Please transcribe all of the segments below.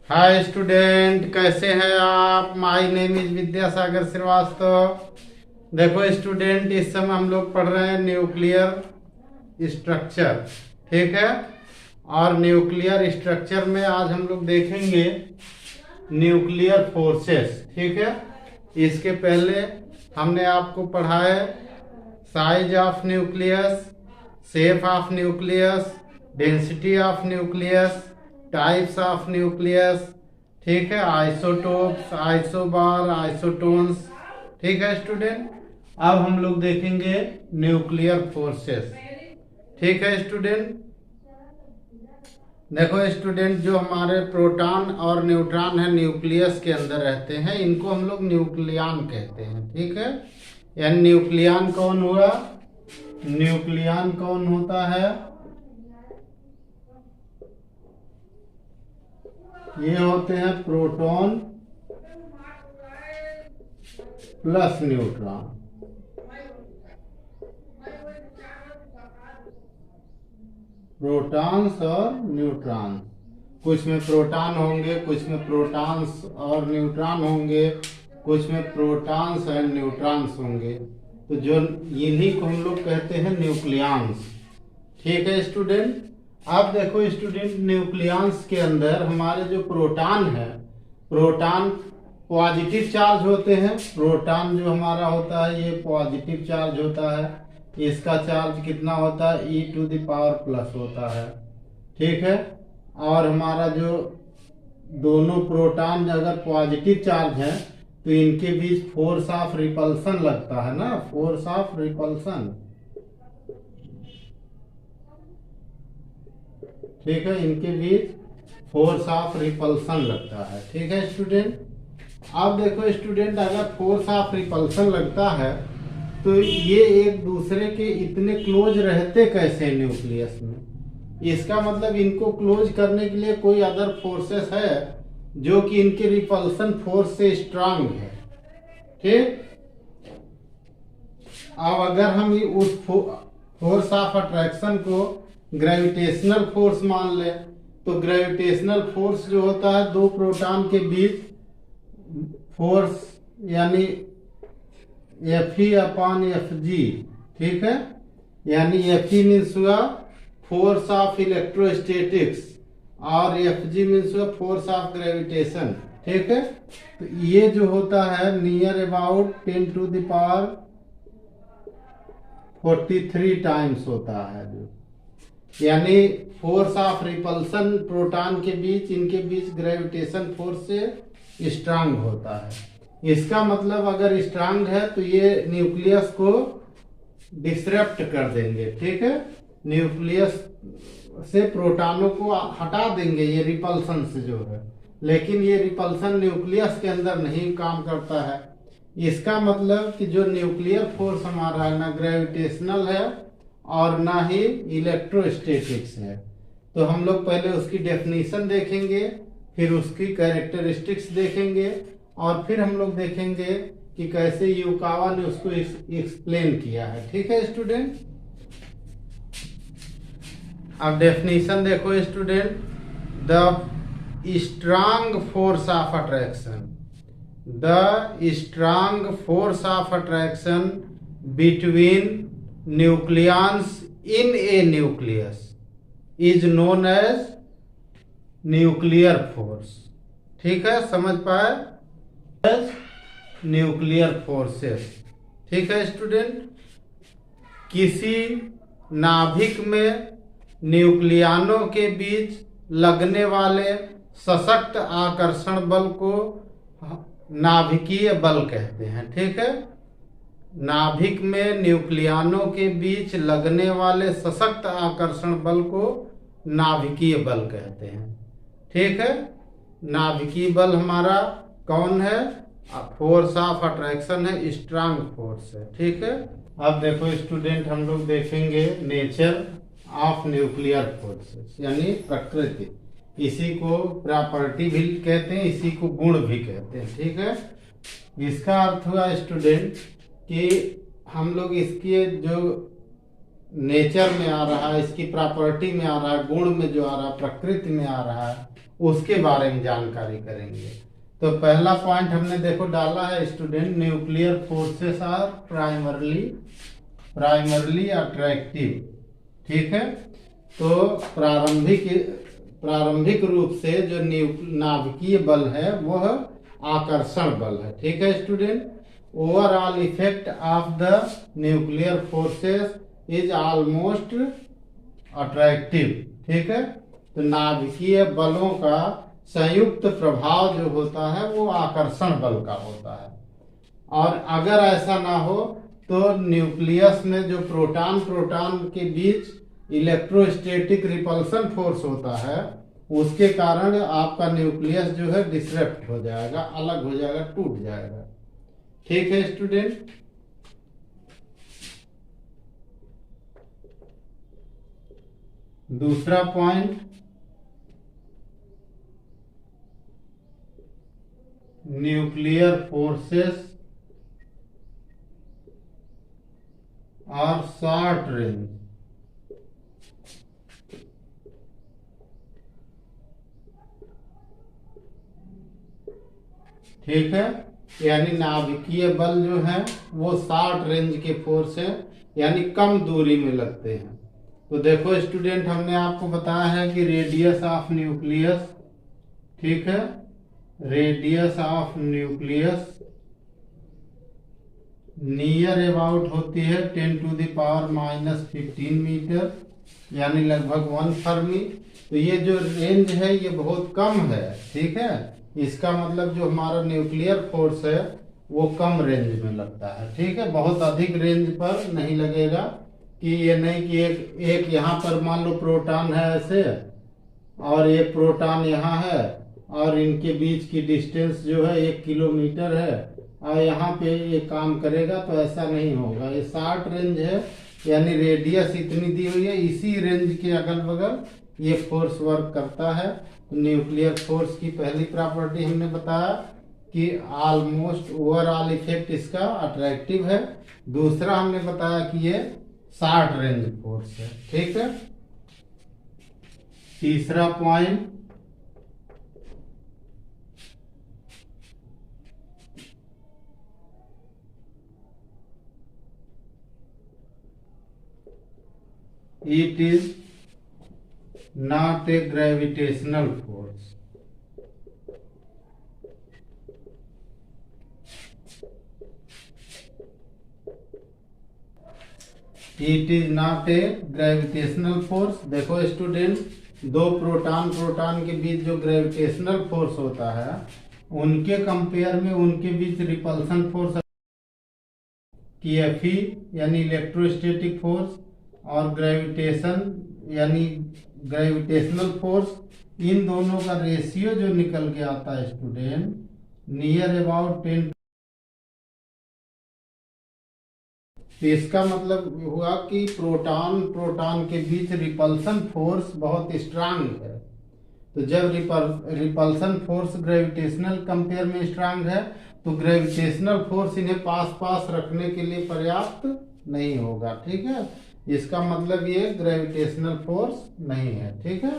Hi student, कैसे हैं आप? My name is Vidyasagar Shrivastava. देखो स्टूडेंट, इस समय हम लोग पढ़ रहे हैं न्यूक्लियर स्ट्रक्चर। ठीक है। और न्यूक्लियर स्ट्रक्चर में आज हम लोग देखेंगे न्यूक्लियर फोर्सेस। ठीक है। इसके पहले हमने आपको पढ़ा है size of nucleus, shape of nucleus, density of nucleus, types of nucleus. ठीक है। Isotopes, isobar, isotones. ठीक है स्टूडेंट। अब हम लोग देखेंगे न्यूक्लियर फोर्सेस। ठीक है स्टूडेंट। देखो स्टूडेंट, जो हमारे प्रोटॉन और न्यूट्रॉन है न्यूक्लियस के अंदर रहते हैं, इनको हम लोग न्यूक्लियन कहते हैं। ठीक है। यानी न्यूक्लियन कौन हुआ? न्यूक्लियन कौन होता है? ये होते हैं प्रोटॉन प्लस न्यूट्रॉन। प्रोटॉन्स और न्यूट्रॉन, कुछ में प्रोटॉन होंगे, कुछ में प्रोटॉन्स और न्यूट्रॉन होंगे, कुछ में प्रोटॉन्स एंड न्यूट्रॉन्स होंगे। तो जो इन्हीं को हम लोग कहते हैं न्यूक्लियंस। ठीक है स्टूडेंट। अब देखो स्टूडेंट, न्यूक्लियंस के अंदर हमारे जो प्रोटॉन है, प्रोटॉन पॉजिटिव चार्ज होते हैं। प्रोटॉन जो हमारा होता है ये पॉजिटिव चार्ज होता है। इसका चार्ज कितना होता है? e⁻+ होता है। ठीक है। और हमारा जो दोनों प्रोटॉन अगर पॉजिटिव चार्ज है तो इनके बीच फोर्स ऑफ रिपल्सन लगता है ना, फोर्स ऑफ रिपल्सन। ठीक है। इनके बीच फोर्स ऑफ रिपल्सन लगता है। ठीक है स्टूडेंट। अब देखो स्टूडेंट, अगर फोर्स ऑफ रिपल्सन लगता है तो ये एक दूसरे के इतने क्लोज रहते कैसे न्यूक्लियस में? इसका मतलब इनको क्लोज करने के लिए कोई अदर फोर्सेस है जो कि इनके रिपल्सन फोर्स से स्ट्रांग है। ठीक। अब अगर हम उस फोर्स ऑफ अट्रैक्शन को ग्रेविटेशनल फोर्स मान ले तो ग्रेविटेशनल फोर्स जो होता है दो प्रोटॉन के बीच फोर्स यानी Fe/Fg। ठीक है। यानी Fe मीन्स हुआ फोर्स ऑफ इलेक्ट्रोस्टैटिक्स और Fg मीन्स हुआ फोर्स ऑफ ग्रेविटेशन। ठीक है। तो ये जो होता है नियर अबाउट 10⁻43 टाइम्स होता है। जो यानी फोर्स ऑफ रिपल्सन प्रोटॉन के बीच, इनके बीच ग्रेविटेशन फोर्स से स्ट्रांग होता है। इसका मतलब अगर स्ट्रांग है तो ये न्यूक्लियस को डिसरप्ट कर देंगे। ठीक है। न्यूक्लियस से प्रोटॉनों को हटा देंगे ये रिपल्सन से जो है, लेकिन ये रिपल्सन न्यूक्लियस के अंदर नहीं काम करता है। इसका मतलब कि जो न्यूक्लियर फोर्स हमारा है ना ग्रेविटेशनल है और ना ही इलेक्ट्रोस्टैटिक्स है। तो हम लोग पहले उसकी डेफिनेशन देखेंगे, फिर उसकी कैरेक्टरिस्टिक्स देखेंगे और फिर हम लोग देखेंगे कि कैसे युकावा ने उसको एक्सप्लेन किया है। ठीक है स्टूडेंट। अब डेफिनेशन देखो student, the strong force of attraction, the strong force of attraction between nucleons in a nucleus is known as nuclear force. ठीक है, समझ पाए? Nuclear forces. ठीक है स्टूडेंट। किसी नाभिक में न्यूक्लियनों के बीच लगने वाले सशक्त आकर्षण बल को नाभिकीय बल कहते हैं। ठीक है। नाभिक में न्यूक्लियनों के बीच लगने वाले सशक्त आकर्षण बल को नाभिकीय बल कहते हैं। ठीक है। नाभिकीय बल हमारा कौन है? फोर्स ऑफ अट्रैक्शन है, स्ट्रांग फोर्स है। ठीक है। अब देखो स्टूडेंट, हम लोग देखेंगे नेचर ऑफ न्यूक्लियर फोर्सेस यानी प्रकृति। इसी को प्रॉपर्टी भी कहते हैं, इसी को गुण भी कहते हैं। ठीक है। इसका अर्थ हुआ स्टूडेंट कि हम लोग इसके जो नेचर में आ रहा है, इसकी प्रॉपर्टी में आ रहा है, गुण में जो आ रहा है, प्रकृति में आ रहा है, उसके बारे में जानकारी करेंगे। तो पहला पॉइंट हमने देखो डाला है student, nuclear forces are primarily attractive. ठीक है, तो प्रारंभिक रूप से जो नाभिकीय बल है वह आकर्षण बल है। ठीक है student, overall effect of the nuclear forces is almost attractive. ठीक है, तो नाभिकीय बलों का संयुक्त प्रभाव जो होता है वो आकर्षण बल का होता है। और अगर ऐसा ना हो तो न्यूक्लियस में जो प्रोटॉन के बीच इलेक्ट्रोस्टैटिक रिपल्सन फोर्स होता है, उसके कारण आपका न्यूक्लियस जो है डिसरप्ट हो जाएगा, अलग हो जाएगा, टूट जाएगा। ठीक है स्टूडेंट, दूसरा point, nuclear forces are short range. ठीक है, यानी नाभिकीय बल जो है वो शॉर्ट रेंज के फोर्स है, यानी कम दूरी में लगते हैं। तो देखो स्टूडेंट, हमने आपको बताया है कि रेडियस ऑफ न्यूक्लियस, ठीक है, radius of nucleus near about होती है 10⁻⁻15 मीटर, यानी लगभग 1 फर्मी। तो ये जो रेंज है ये बहुत कम है। ठीक है, इसका मतलब जो हमारा न्यूक्लियर फोर्स है वो कम रेंज में लगता है। ठीक है, बहुत अधिक रेंज पर नहीं लगेगा, कि ये नहीं कि एक यहाँ पर मान लो प्रोटॉन है ऐसे और एक प्रोटॉन यहाँ है और इनके बीच की डिस्टेंस जो है 1 किलोमीटर है और यहाँ पे ये काम करेगा, तो ऐसा नहीं होगा। ये शॉर्ट रेंज है, यानी रेडियस इतनी दी हुई है, इसी रेंज के अगल बगल ये फोर्स वर्क करता है। न्यूक्लियर फोर्स की पहली प्रॉपर्टी हमने बताया कि ऑलमोस्ट ओवरऑल इफेक्ट इसका अट्रैक्टिव है। दूसरा हमने बताया कि ये शॉर्ट रेंज फोर्स है। ठीक है, तीसरा point, it is not a gravitational force। It is not a gravitational force. देखो स्टूडेंट, दो प्रोटॉन के बीच जो ग्रेविटेशनल फोर्स होता है उनके कंपेयर में उनके बीच रिपल्सन फोर्स की एफई यानी इलेक्ट्रोस्टैटिक फोर्स और ग्रेविटेशन यानी ग्रेविटेशनल फोर्स, इन दोनों का रेशियो जो निकल के आता है स्टूडेंट नियर अबाउट 10। तो इसका मतलब हुआ कि प्रोटॉन के बीच रिपल्सन फोर्स बहुत स्ट्रांग है। तो जब रिपल्सन फोर्स ग्रेविटेशनल कंपेयर में स्ट्रांग है तो ग्रेविटेशनल फोर्स इन्हें पास रखने के लिए पर्याप्त नहीं होगा। ठीक है, इसका मतलब ये ग्रेविटेशनल फोर्स नहीं है। ठीक है,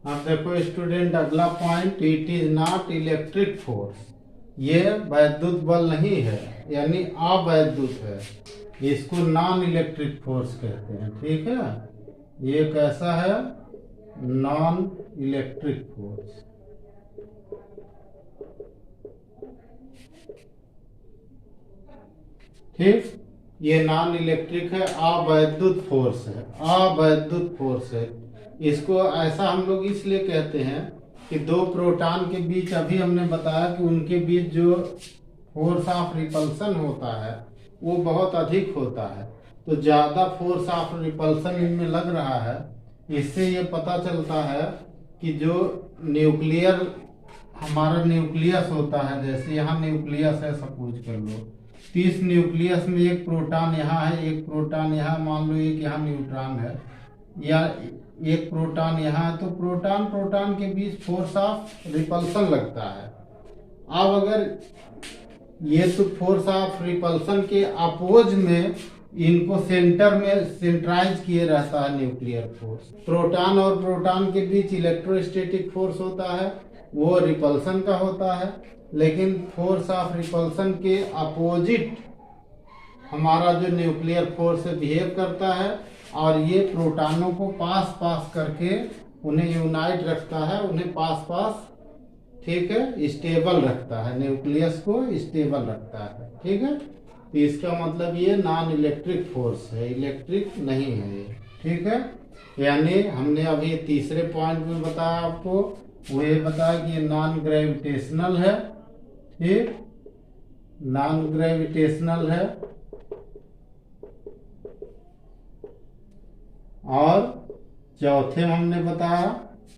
अब देखो स्टूडेंट, अगला point, it is not electric force. ये वैद्युत बल नहीं है, यानी अवैद्युत है, इसको नॉन इलेक्ट्रिक फोर्स कहते हैं। ठीक है, ये कैसा है, नॉन इलेक्ट्रिक फोर्स। ठीक, ये नॉन इलेक्ट्रिक है, अवैद्युत फोर्स है, अवैद्युत फोर्स है। इसको ऐसा हम लोग इसलिए कहते हैं कि दो प्रोटॉन के बीच, अभी हमने बताया कि उनके बीच जो फोर्स ऑफ रिपल्सन होता है वो बहुत अधिक होता है। तो ज्यादा फोर्स ऑफ रिपल्सन इनमें लग रहा है, इससे ये पता चलता है कि जो न्यूक्लियर हमारा न्यूक्लियस होता है, जैसे यहाँ न्यूक्लियस है सपोज कर लो, तो इस न्यूक्लियस में एक प्रोटॉन यहाँ है, एक प्रोटॉन यहाँ, मान लो एक यहाँ न्यूट्रॉन है, या एक प्रोटॉन यहाँ है, तो प्रोटॉन प्रोटॉन के बीच फोर्स ऑफ रिपल्सन लगता है। अब अगर ये तो फोर्स ऑफ रिपल्सन के अपोज में इनको सेंटर में सेंट्राइज किए रहता है न्यूक्लियर फोर्स। प्रोटॉन और प्रोटॉन के बीच इलेक्ट्रोस्टैटिक फोर्स होता है, वो रिपल्सन का होता है, लेकिन फोर्स ऑफ रिपल्सन के अपोजिट हमारा जो न्यूक्लियर फोर्स बिहेव करता है, और ये प्रोटॉनों को पास पास करके उन्हें यूनाइट रखता है, उन्हें पास पास, ठीक है, स्टेबल रखता है, न्यूक्लियस को स्टेबल रखता है। ठीक है, तो इसका मतलब ये नॉन इलेक्ट्रिक फोर्स है, इलेक्ट्रिक नहीं है ये। ठीक है, यानी हमने अभी तीसरे पॉइंट में बताया आपको, वो ये बताया कि ये नॉन ग्रेविटेशनल है। ठीक, नॉन ग्रेविटेशनल है, और चौथे में हमने बताया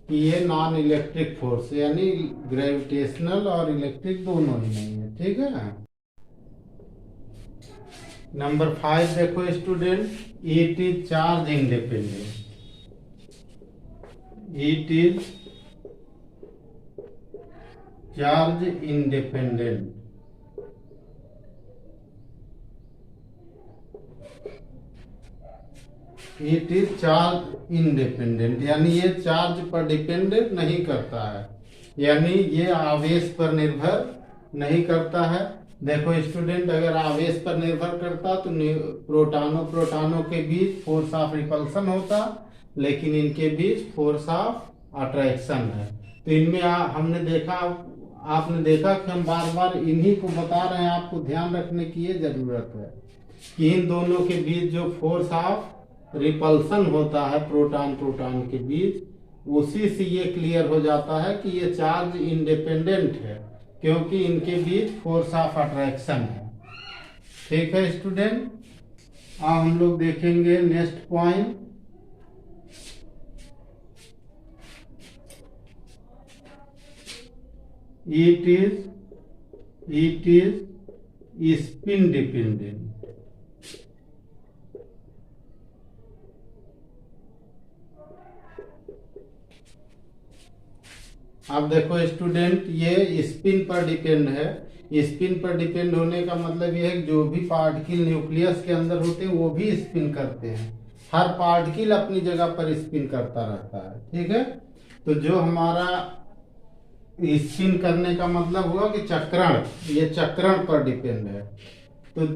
कि ये नॉन इलेक्ट्रिक फोर्स, यानी ग्रेविटेशनल और इलेक्ट्रिक दोनों ही नहीं है। ठीक है, नंबर 5 देखो student, it is charge independent. It is charge independent. It is charge independent, यानी ये चार्ज पर डिपेंडेंट नहीं करता है, यानी ये आवेश पर निर्भर नहीं करता है। देखो स्टूडेंट, अगर आवेश पर निर्भर करता तो प्रोटॉनों के बीच फोर्स ऑफ रिपल्सन होता, लेकिन इनके बीच फोर्स ऑफ अट्रैक्शन है। तो इनमें हमने देखा, आपने देखा कि हम बार बार इन्हीं को बता रहे हैं, आपको ध्यान रखने की ये जरूरत है कि इन दोनों के बीच जो फोर्स ऑफ रिपल्सन होता है प्रोटॉन प्रोटॉन के बीच, उसी से ये क्लियर हो जाता है कि ये चार्ज इंडिपेंडेंट है, क्योंकि इनके बीच फोर्स ऑफ अट्रैक्शन है। ठीक है स्टूडेंट, अब हम लोग देखेंगे next point. It is spin dependent. अब देखो स्टूडेंट, ये स्पिन पर डिपेंड है। स्पिन पर डिपेंड होने का मतलब ये है कि जो भी पार्टिकल न्यूक्लियस के अंदर होते हैं वो भी स्पिन करते हैं। हर पार्टिकल अपनी जगह पर स्पिन करता रहता है। ठीक है, तो जो हमारा स्पिन करने का मतलब हुआ कि चक्रण, ये चक्रण पर डिपेंड है। तो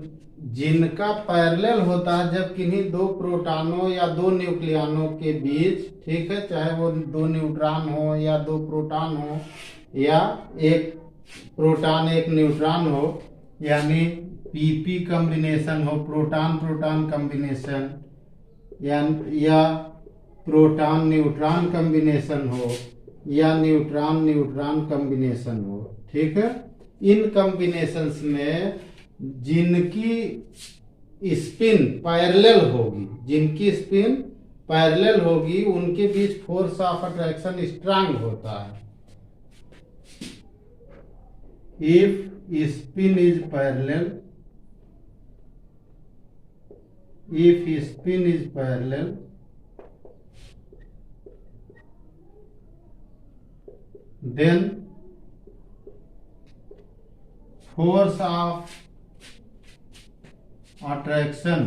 जिनका पैरेलल होता है, जब किन्हीं दो प्रोटॉनों या दो न्यूक्लियनों के बीच, ठीक है, चाहे वो दो न्यूट्रॉन हो या दो प्रोटॉन हो, या एक प्रोटॉन एक न्यूट्रॉन हो, यानी पीपी कॉम्बिनेशन हो, प्रोटॉन प्रोटॉन कॉम्बिनेशन, या प्रोटॉन न्यूट्रॉन कॉम्बिनेशन हो, या न्यूट्रॉन न्यूट्रॉन कॉम्बिनेशन हो। ठीक है, इन कॉम्बिनेशंस में जिनकी स्पिन पैरेलल होगी, जिनकी स्पिन पैरेलल होगी, उनके बीच फोर्स ऑफ अट्रैक्शन स्ट्रांग होता है। If spin is parallel, if spin is parallel, then force of attraction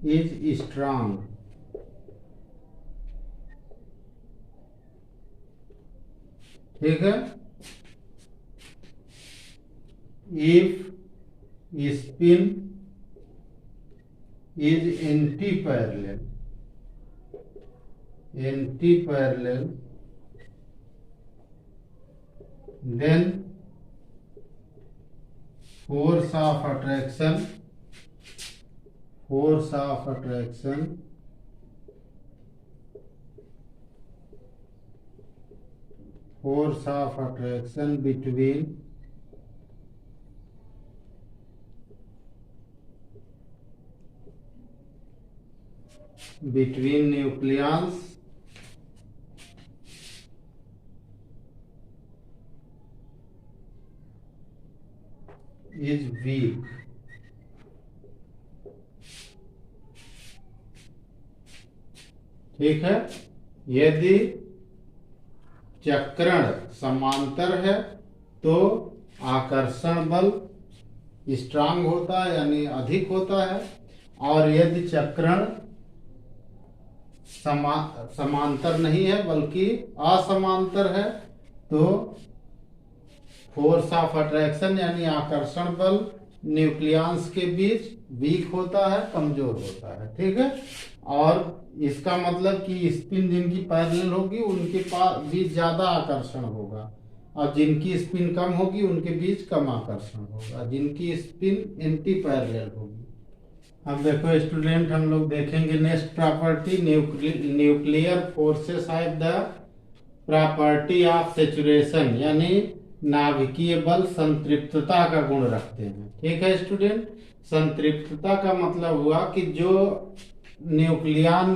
is strong. ठीक है, if spin is anti-parallel, then force of attraction between between nucleons is weak. ठीक है, यदि चक्रण समांतर है तो आकर्षण बल स्ट्रांग होता है यानी अधिक होता है, और यदि चक्रण समांतर नहीं है बल्कि असमांतर है तो फोर्स ऑफ अट्रैक्शन यानी आकर्षण बल न्यूक्लियंस के बीच वीक होता है, कमजोर होता है। ठीक है, और इसका मतलब कि स्पिन जिनकी पैरेलल होगी उनके पास बीच ज्यादा आकर्षण होगा, और जिनकी स्पिन कम होगी उनके बीच कम आकर्षण होगा, जिनकी स्पिन एंटी पैरेलल होगी। अब देखो स्टूडेंट, हम लोग देखेंगे next property, nuclear forces have the property of saturation, यानी नाभिकीय बल संतृप्तता का गुण रखते हैं। ठीक है स्टूडेंट, संतृप्तता का मतलब हुआ कि जो न्यूक्लियन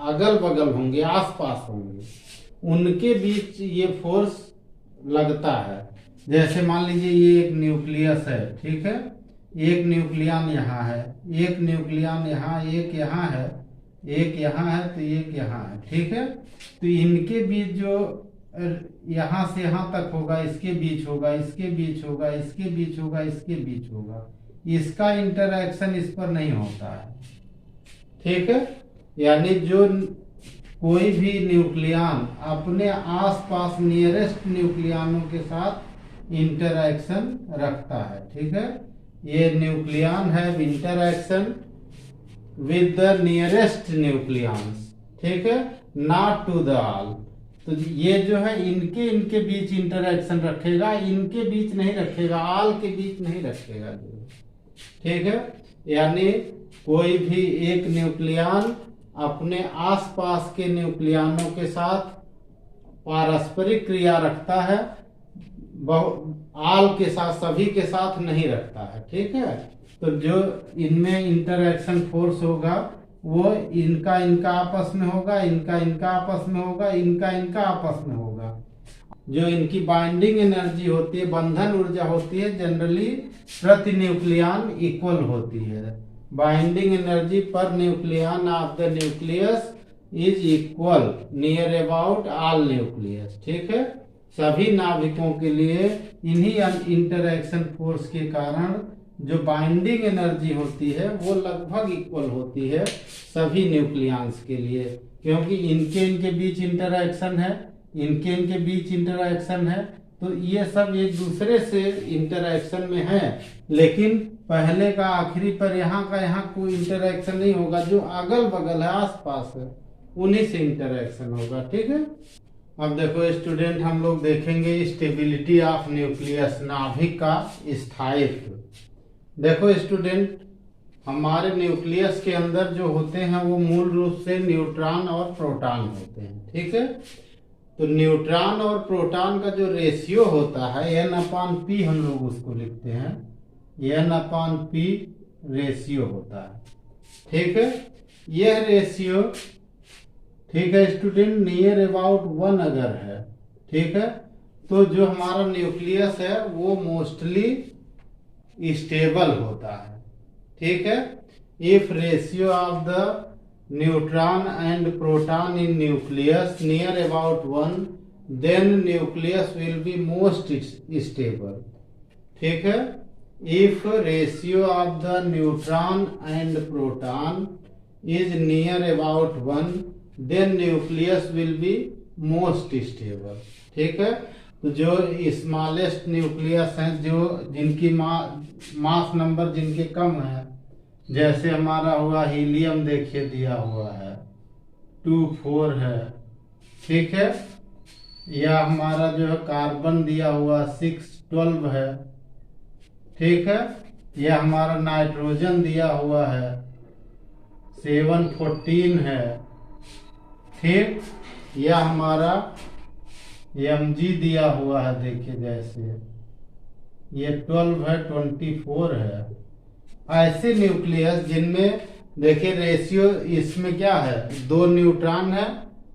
अगल बगल होंगे, आसपास होंगे, उनके बीच ये फोर्स लगता है। जैसे मान लीजिए ये एक न्यूक्लियस है, ठीक है, एक न्यूक्लियन यहाँ है, एक न्यूक्लियन यहाँ, एक यहाँ है, एक यहाँ है, तो एक यहाँ है। ठीक है, तो इनके बीच जो यहाँ से यहाँ तक होगा, इसके बीच होगा, इसके बीच होगा, इसके बीच होगा, इसके बीच होगा, इसका इंटरएक्शन इस पर नहीं होता है। ठीक है, यानी जो कोई भी न्यूक्लियन अपने आसपास नियरेस्ट न्यूक्लियनों के साथ इंटरएक्शन रखता है। ठीक है, ये nucleon have interaction with the nearest nucleons. ठीक है, नॉट टू द ऑल। तो ये जो है इनके बीच इंटरएक्शन रखेगा, इनके बीच नहीं रखेगा, ऑल के बीच नहीं रखेगा। ठीक है, यानी कोई भी एक न्यूक्लियन अपने आसपास के न्यूक्लियनों के साथ पारस्परिक क्रिया रखता है, आल के साथ, सभी के साथ नहीं रखता है। ठीक है, तो जो इनमें इंटरएक्शन फोर्स होगा वो इनका आपस में होगा, इनका आपस में होगा, इनका आपस में होगा। जो इनकी बाइंडिंग एनर्जी होती है, बंधन ऊर्जा होती है, जनरली प्रति न्यूक्लियन इक्वल होती है। Binding energy per nucleon of the nucleus is equal near about all nucleus. ठीक है, सभी नाभिकों के लिए इन्हीं इंटरएक्शन फोर्स के कारण जो बाइंडिंग एनर्जी होती है वो लगभग इक्वल होती है सभी न्यूक्लियंस के लिए, क्योंकि इनके बीच इंटरएक्शन है, इनके बीच इंटरएक्शन है, तो ये सब एक दूसरे से इंटरएक्शन में है, लेकिन पहले का आखिरी पर यहाँ का यहाँ कोई इंटरएक्शन नहीं होगा। जो अगल बगल है, आसपास है, उन्हीं से इंटरएक्शन होगा। ठीक है, अब देखो स्टूडेंट, हम लोग देखेंगे स्टेबिलिटी ऑफ न्यूक्लियस, नाभिक का स्थायित्व। देखो स्टूडेंट, हमारे न्यूक्लियस के अंदर जो होते हैं वो मूल रूप से न्यूट्रॉन और प्रोटॉन होते हैं। ठीक है, तो न्यूट्रॉन और प्रोटॉन का जो रेशियो होता है N/P, हम लोग उसको लिखते हैं N/P रेशियो होता है। ठीक है, यह रेशियो, ठीक है स्टूडेंट, नियर अबाउट 1 अगर है, ठीक है, तो जो हमारा न्यूक्लियस है वो मोस्टली स्टेबल होता है। ठीक है, if ratio of the neutron and proton in nucleus near about 1, then nucleus will be most stable. ठीक है, if ratio of the neutron and proton is near about 1, then nucleus will be most stable. ठीक है, तो जो smallest nucleus हैं, जो जिनकी mass number जिनके कम है, जैसे हमारा हुआ हीलियम, देखिए दिया हुआ है 2,4 है। ठीक है, या हमारा जो है कार्बन दिया हुआ 6,12 है। ठीक है, या हमारा नाइट्रोजन दिया हुआ है 7,14 है। ठीक, यह हमारा Mg दिया हुआ है, देखिए जैसे ये 12 है, 24 है। ऐसे न्यूक्लियस जिनमें देखिए रेशियो इसमें क्या है, 2 न्यूट्रॉन है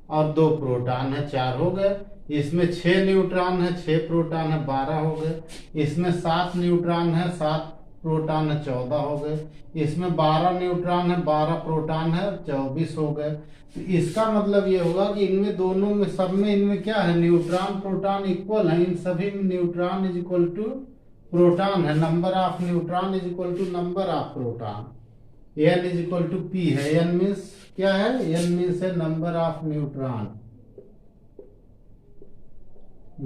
और 2 प्रोटॉन है, 4 हो गए। इसमें 6 न्यूट्रॉन है, 6 प्रोटॉन है, 12 हो गए। इसमें 7 न्यूट्रॉन है, 7 प्रोटॉन है, 14 हो गए। इसमें 12 न्यूट्रॉन है, 12 प्रोटॉन है, 24 हो गए। तो इसका मतलब ये होगा कि इनमें दोनों में, सब में इनमें क्या है, न्यूट्रॉन प्रोटॉन इक्वल है। इन सभी में neutron is equal to proton है। Number of neutron is equal to number of proton. N is equal to P है। एन मीन्स क्या है, एन मीन्स है number of neutron,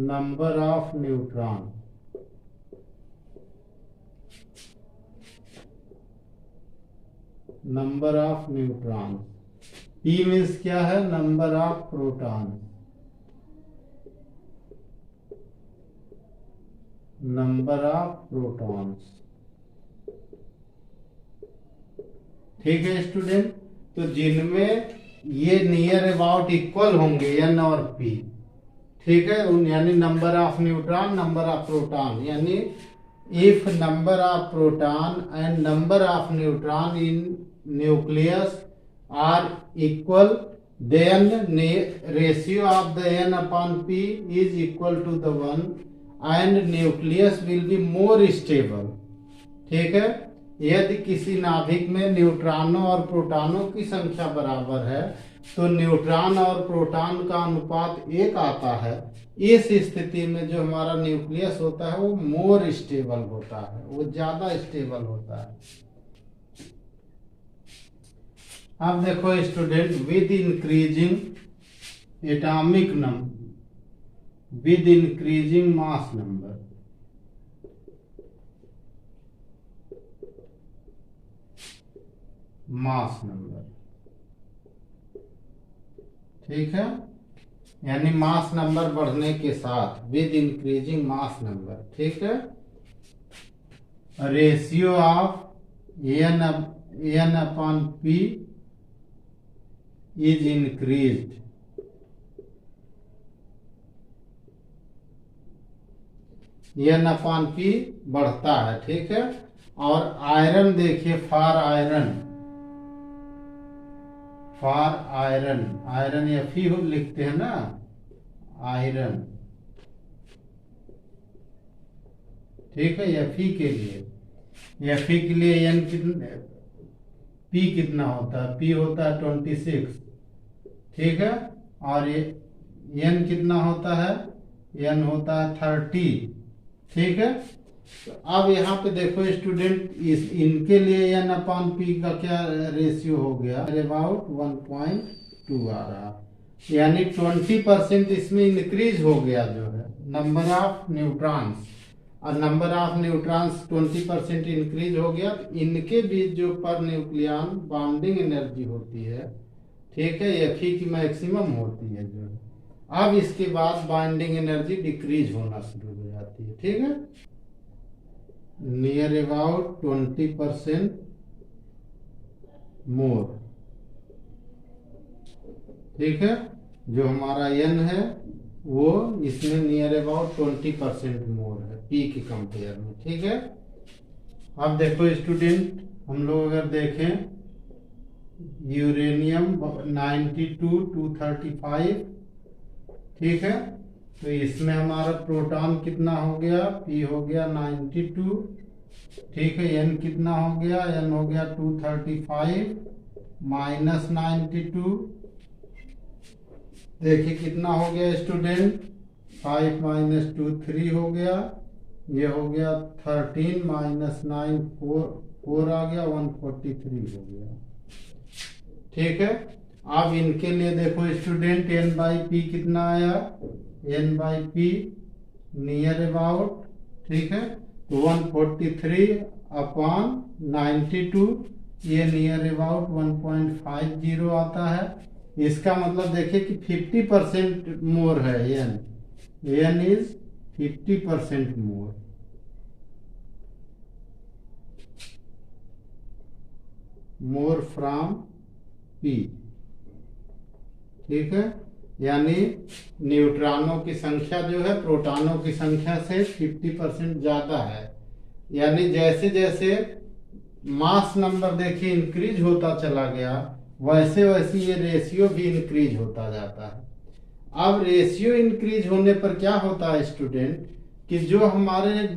number of neutron. Number of neutron. P means क्या है, number of proton, number of protons. ठीक है student, तो जिनमें ये नियर अबाउट इक्वल होंगे एन और पी, ठीक है, यानी number of neutron, number of proton, यानी if number of proton and number of neutron in nucleus are equal, then ratio of the n upon p is equal to the 1 and nucleus will be more stable। ठीक है, यदि किसी नाभिक में न्यूट्रॉनों और प्रोटॉनों की संख्या बराबर है तो न्यूट्रॉन और प्रोटॉन का अनुपात 1 आता है। इस स्थिति में जो हमारा न्यूक्लियस होता है वो मोर स्टेबल होता है, वो ज्यादा स्टेबल होता है। अब देखो student, with increasing atomic number, with increasing mass number, mass number, ठीक है, यानी मास नंबर बढ़ने के साथ, विद इंक्रीजिंग मास नंबर, ठीक है, ratio of N upon P is increased. N upon P बढ़ता है, ठीक है। और आयरन देखिए, for iron, for iron, iron F ही लिखते हैं ना, आयरन, ठीक है, एफ ही के लिए, एफ ही के लिए एन कितना, पी कितना होता है, पी होता है 26, ठीक है, और एन कितना होता है, एन होता है 30, ठीक है। तो अब यहाँ पे देखो स्टूडेंट, इनके लिए एन अपॉन पी का क्या रेशियो हो गया, अबाउट 1.2 आ रहा, यानी 20% इसमें इंक्रीज हो गया जो है नंबर ऑफ न्यूट्रॉन्स, और नंबर ऑफ न्यूट्रॉन्स 20% इंक्रीज हो गया। तो इनके बीच जो पर न्यूक्लियन बॉन्डिंग एनर्जी होती है, ठीक है, एफ की मैक्सिमम होती है जो, अब इसके बाद बॉन्डिंग एनर्जी डिक्रीज होना शुरू हो जाती है, ठीक है, नियर अबाउट 20% मोर, ठीक है, जो हमारा एन है वो इसमें नियर अबाउट 20% मोर है पी के कंपेयर में, ठीक है। अब देखो स्टूडेंट, हम लोग अगर देखें यूरेनियम 92-235, ठीक है, तो इसमें हमारा प्रोटॉन कितना हो गया, पी हो गया 92, ठीक है, एन कितना हो गया, एन हो गया 235 माइनस 92, देखिए कितना हो गया स्टूडेंट, 5 माइनस 2 3 हो गया, ये हो गया 13 माइनस 9 4 आ गया, 143 हो गया, ठीक है। अब इनके लिए देखो स्टूडेंट, एन बाई पी कितना आया, N by P near about, ठीक है, तो 143 अपॉन 92, ये नियर अबाउट 1.50 आता है। इसका मतलब देखिए कि 50% मोर है N, N is 50% more, more from P, ठीक है, यानी न्यूट्रॉनों की संख्या जो है प्रोटॉनों की संख्या से 50% ज्यादा है। यानी जैसे जैसे मास नंबर देखिए इंक्रीज होता चला गया, वैसे वैसे ये रेशियो भी इंक्रीज होता जाता है। अब रेशियो इंक्रीज होने पर क्या होता है स्टूडेंट, कि जो हमारे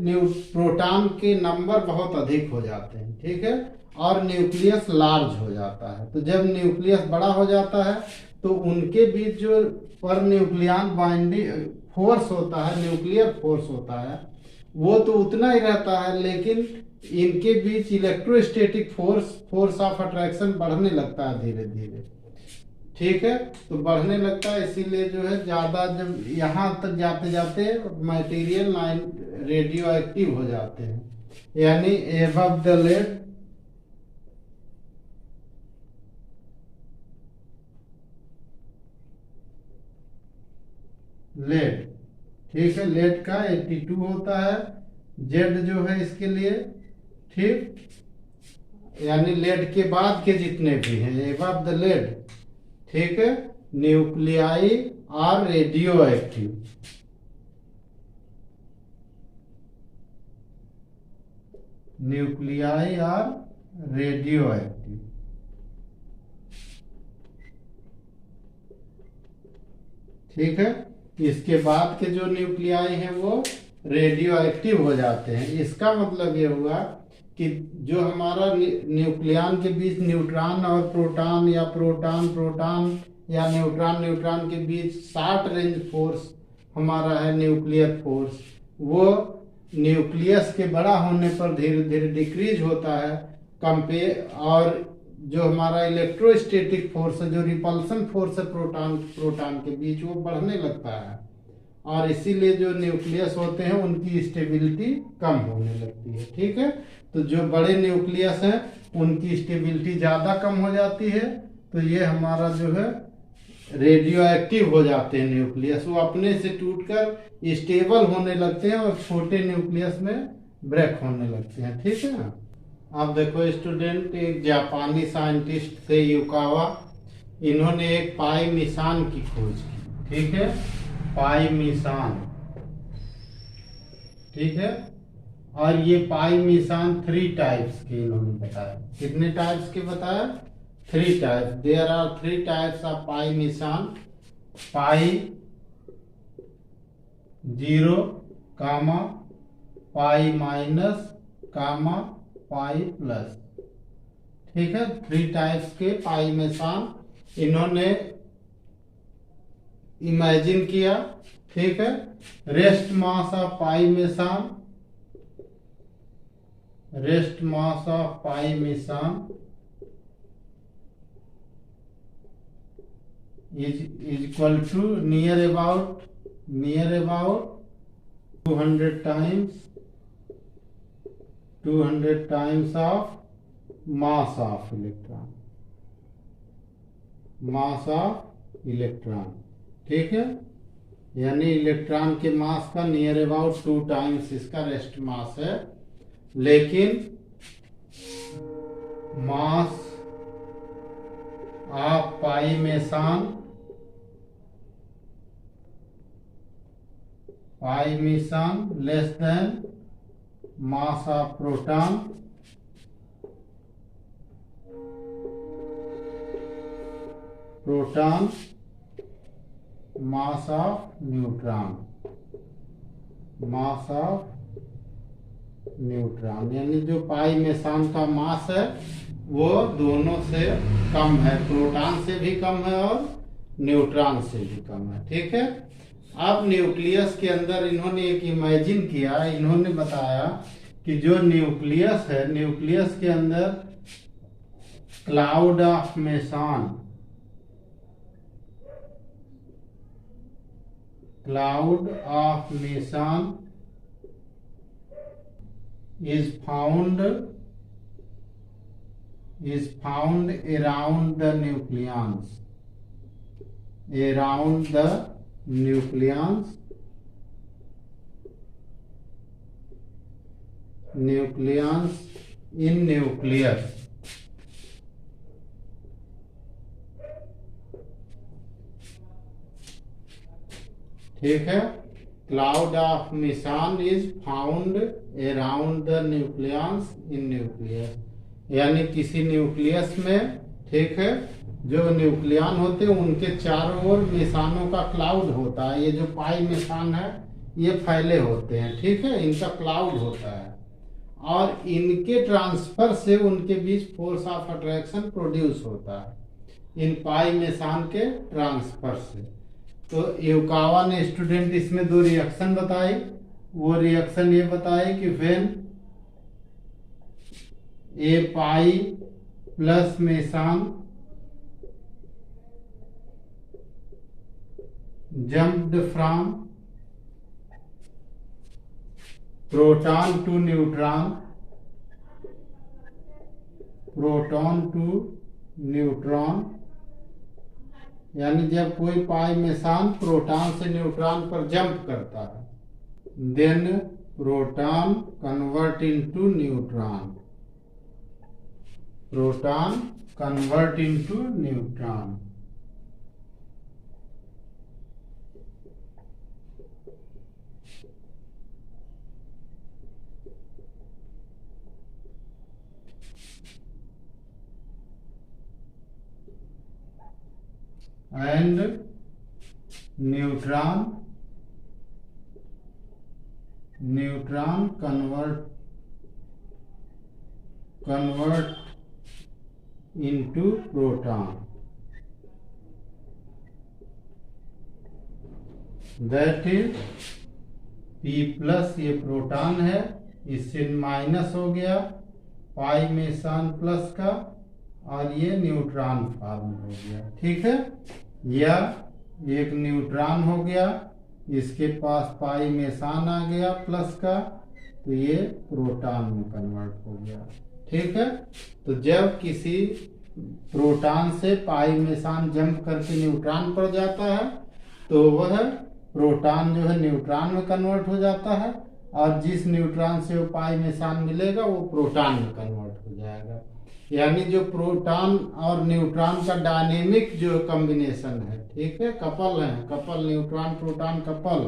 प्रोटॉन के नंबर बहुत अधिक हो जाते हैं, ठीक है, और न्यूक्लियस लार्ज हो जाता है। तो जब न्यूक्लियस बड़ा हो जाता है तो उनके बीच जो पर न्यूक्लियन बाइंडिंग फोर्स होता है, न्यूक्लियर फोर्स होता है, वो तो उतना ही रहता है, लेकिन इनके बीच इलेक्ट्रोस्टैटिक फोर्स ऑफ अट्रैक्शन बढ़ने लगता है धीरे धीरे, ठीक है। तो बढ़ने लगता है, इसीलिए जो है ज्यादा जब यहाँ तक जाते जाते मटेरियल रेडियो एक्टिव हो जाते हैं, यानी एबव द लेड, ठीक है, लेड का 82 होता है, जेड जो है इसके लिए, ठीक, यानी लेड के बाद के जितने भी हैं एबव द लेड, ठीक है, nuclei are radioactive, nuclei are radioactive, ठीक है। इसके बाद के जो न्यूक्लियाई हैं वो रेडियो एक्टिव हो जाते हैं। इसका मतलब ये हुआ कि जो हमारा न्यूक्लियन के बीच न्यूट्रॉन और प्रोटॉन या प्रोटॉन प्रोटॉन या न्यूट्रॉन न्यूट्रॉन के बीच शॉर्ट रेंज फोर्स हमारा है न्यूक्लियर फोर्स, वो न्यूक्लियस के बड़ा होने पर धीरे धीरे डिक्रीज होता है कंपेयर, और जो हमारा इलेक्ट्रोस्टैटिक फोर्स है, जो रिपल्सन फोर्स है प्रोटॉन प्रोटॉन के बीच, वो बढ़ने लगता है, और इसीलिए जो न्यूक्लियस होते हैं उनकी स्टेबिलिटी कम होने लगती है, ठीक है। तो जो बड़े न्यूक्लियस हैं उनकी स्टेबिलिटी ज़्यादा कम हो जाती है, तो ये हमारा जो है रेडियो एक्टिव हो जाते हैं न्यूक्लियस, वो अपने से टूटकर स्टेबल होने लगते हैं और छोटे न्यूक्लियस में ब्रेक होने लगते हैं, ठीक है ना। अब देखो स्टूडेंट, एक जापानी साइंटिस्ट थे युकावा, इन्होंने एक पाई मिसान की खोज की, ठीक है, पाई मिसान, ठीक है, और ये पाई मिसान 3 टाइप्स के इन्होंने बताया। कितने टाइप्स के बताया? 3 types. There are 3 types of pi meson, pi 0, comma pi minus, comma pi plus, ठीक है। 3 टाइप्स के पाई मिसान इन्होंने इमेजिन किया, ठीक है। Rest mass of pi meson, rest mass of pi meson is equal to near about 200 times of mass of electron, mass of electron, ठीक है, यानी इलेक्ट्रॉन के मास का नियर अबाउट 2 टाइम्स इसका रेस्ट मास है, लेकिन mass of pi meson less than mass of proton, mass of neutron, यानी जो पाई मिसान का मास है वो दोनों से कम है, प्रोटॉन से भी कम है और न्यूट्रॉन से भी कम है, ठीक है। अब न्यूक्लियस के अंदर इन्होंने एक इमेजिन किया, इन्होंने बताया कि जो न्यूक्लियस है, न्यूक्लियस के अंदर cloud of meson, is found around the nucleons, in nucleus, ठीक है। Cloud of meson is found around the nucleus in nucleus, यानी किसी न्यूक्लियस में, ठीक है, जो न्यूक्लियन होते हैं उनके चारों ओर मेसानों का क्लाउड होता है। ये जो पाई मेसान है ये फैले होते हैं, ठीक है, इनका क्लाउड होता है और इनके ट्रांसफर से उनके बीच फोर्स ऑफ अट्रैक्शन प्रोड्यूस होता है, इन पाई मेसान के ट्रांसफर से। तो युकावा ने स्टूडेंट इसमें दो रिएक्शन बताई। वो रिएक्शन ये बताए कि when a pi plus meson jumped from proton to neutron, proton to neutron, यानी जब कोई पाई मेसान प्रोटॉन से न्यूट्रॉन पर जंप करता है, then proton convert into neutron, proton convert into neutron. and neutron convert into proton, that is P plus, ये proton है, इससे माइनस हो गया पाई मेसान प्लस का और ये न्यूट्रॉन फॉर्म हो गया, ठीक है। या एक न्यूट्रॉन हो गया, इसके पास पाई मेसान आ गया प्लस का, तो ये प्रोटॉन में कन्वर्ट हो गया, ठीक है। तो जब किसी प्रोटॉन से पाई मेसान जंप करके न्यूट्रॉन पर जाता है तो वह प्रोटॉन जो है न्यूट्रॉन में कन्वर्ट हो जाता है और जिस न्यूट्रॉन से वो पाई मेसान मिलेगा वो प्रोटॉन में कन्वर्ट हो जाएगा। यानी जो प्रोटॉन और न्यूट्रॉन का डायनेमिक जो कॉम्बिनेशन है, ठीक है, कपल है, कपल न्यूट्रॉन प्रोटॉन कपल,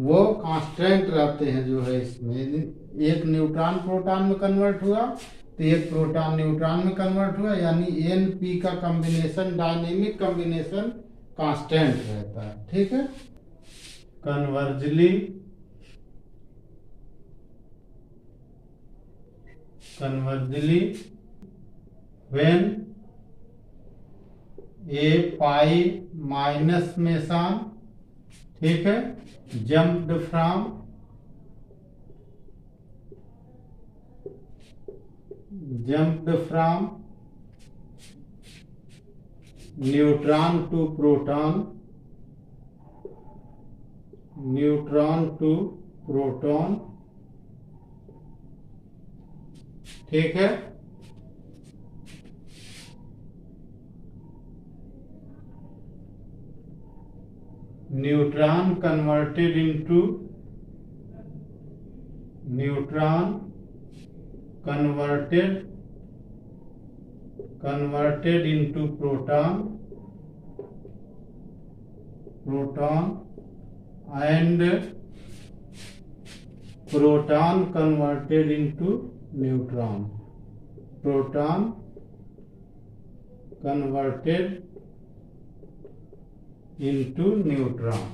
वो कांस्टेंट रहते हैं जो है इसमें। एक न्यूट्रॉन प्रोटॉन में कन्वर्ट हुआ तो एक प्रोटॉन न्यूट्रॉन में कन्वर्ट हुआ, यानी एन पी का कॉम्बिनेशन, डायनेमिक कॉम्बिनेशन कांस्टेंट रहता है, ठीक है। Conversely when a pi minus meson, ठीक है, jumped from neutron to proton, neutron to proton, ठीक है। Neutron converted into proton and proton converted into neutron, proton converted into neutron.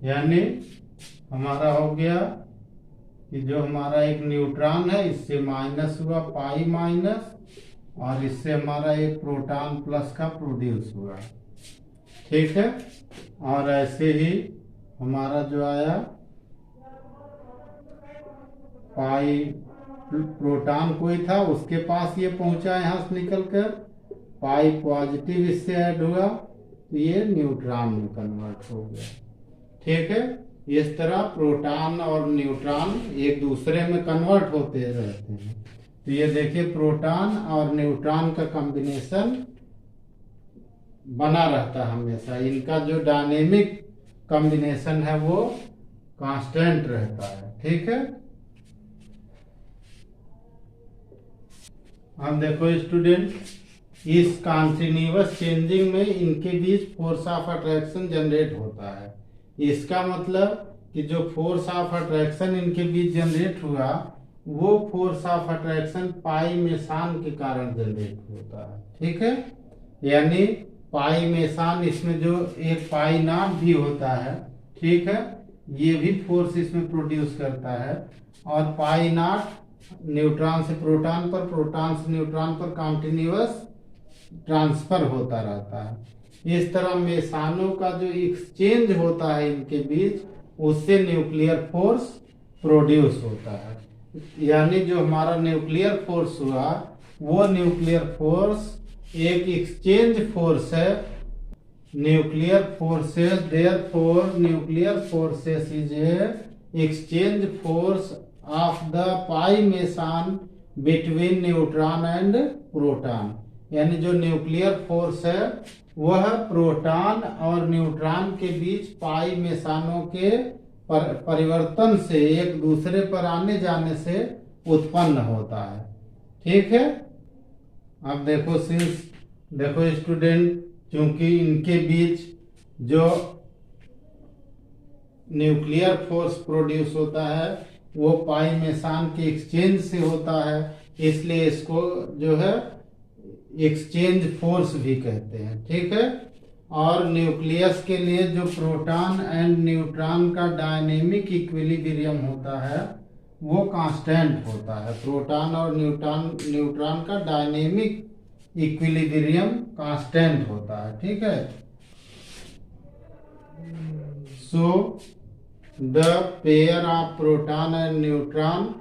यानी हमारा हो गया कि जो हमारा एक न्यूट्रॉन है इससे माइनस हुआ पाई माइनस और इससे हमारा एक प्रोटॉन प्लस का प्रोड्यूस हुआ, ठीक है। और ऐसे ही हमारा जो आया पाई प्रोटॉन कोई था उसके पास ये पहुंचा यहां से निकल कर, पाई पॉजिटिव इससे ऐड हुआ तो ये न्यूट्रॉन में कन्वर्ट हो गया, ठीक है। इस तरह प्रोटॉन और न्यूट्रॉन एक दूसरे में कन्वर्ट होते रहते हैं। तो ये देखिए प्रोटॉन और न्यूट्रॉन का कॉम्बिनेशन बना रहता है हमेशा, इनका जो डायनेमिक कॉम्बिनेशन है वो कांस्टेंट रहता है, ठीक है। अब देखो स्टूडेंट, इस कॉन्टिन्यूअस चेंजिंग में इनके बीच फोर्स ऑफ अट्रैक्शन जनरेट होता है। इसका मतलब कि जो फोर्स ऑफ अट्रैक्शन इनके बीच जनरेट हुआ वो force of attraction pi Mason के कारण जनरेट होता है। ठीक है, यानी पाई मेसान, इसमें जो एक पाई नॉट भी होता है, ठीक है, ये भी फोर्स इसमें प्रोड्यूस करता है। और पाई नॉट न्यूट्रॉन से प्रोटॉन पर, प्रोटॉन से न्यूट्रॉन पर कॉन्टिन्यूअस ट्रांसफर होता रहता है। इस तरह मेसानों का जो एक्सचेंज होता है इनके बीच, उससे न्यूक्लियर फोर्स प्रोड्यूस होता है। यानी जो हमारा न्यूक्लियर फोर्स हुआ वो न्यूक्लियर फोर्स एक एक्सचेंज फोर्स है। Nuclear forces, therefore nuclear forces is a exchange force of the pi Mason between neutron and proton. यानी जो न्यूक्लियर फोर्स है वह प्रोटॉन और न्यूट्रॉन के बीच पाई मेसानों के परिवर्तन से, एक दूसरे पर आने जाने से उत्पन्न होता है। ठीक है, अब देखो देखो स्टूडेंट, क्योंकि इनके बीच जो न्यूक्लियर फोर्स प्रोड्यूस होता है वो पाई मेसान के एक्सचेंज से होता है, इसलिए इसको जो है एक्सचेंज फोर्स भी कहते हैं। ठीक है, और न्यूक्लियस के लिए जो प्रोटॉन एंड न्यूट्रॉन का डायनेमिक इक्विलिब्रियम होता है वो कांस्टेंट होता है। प्रोटॉन और न्यूट्रॉन का डायनेमिक इक्विलिब्रियम कांस्टेंट होता है। ठीक है, so the pair of proton and neutron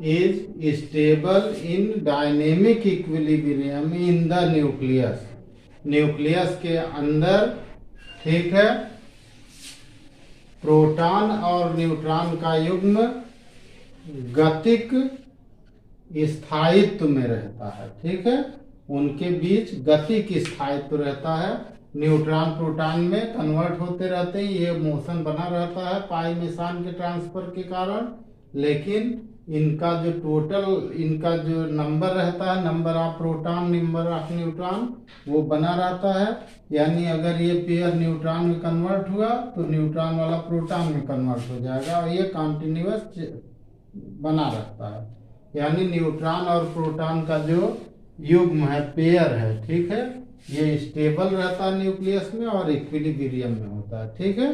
is stable in dynamic equilibrium in the nucleus. Nucleus के अंदर, ठीक है, प्रोटॉन और न्यूट्रॉन का युग्म गतिक स्थायित्व में रहता है। ठीक है, उनके बीच गतिक स्थायित्व रहता है। न्यूट्रॉन प्रोटॉन में कन्वर्ट होते रहते हैं, ये मोशन बना रहता है पाई मेसान के ट्रांसफर के कारण, लेकिन इनका जो टोटल, इनका जो नंबर रहता है, number of proton number of neutron, वो बना रहता है। यानी अगर ये पेयर न्यूट्रॉन में कन्वर्ट हुआ तो न्यूट्रॉन वाला प्रोटॉन में कन्वर्ट हो जाएगा और ये कॉन्टिन्यूअस बना रहता है। यानी न्यूट्रॉन और प्रोटॉन का जो युग्म है, पेयर है, ठीक है, ये स्टेबल रहता है न्यूक्लियस में और इक्विलिब्रियम में होता है। ठीक है।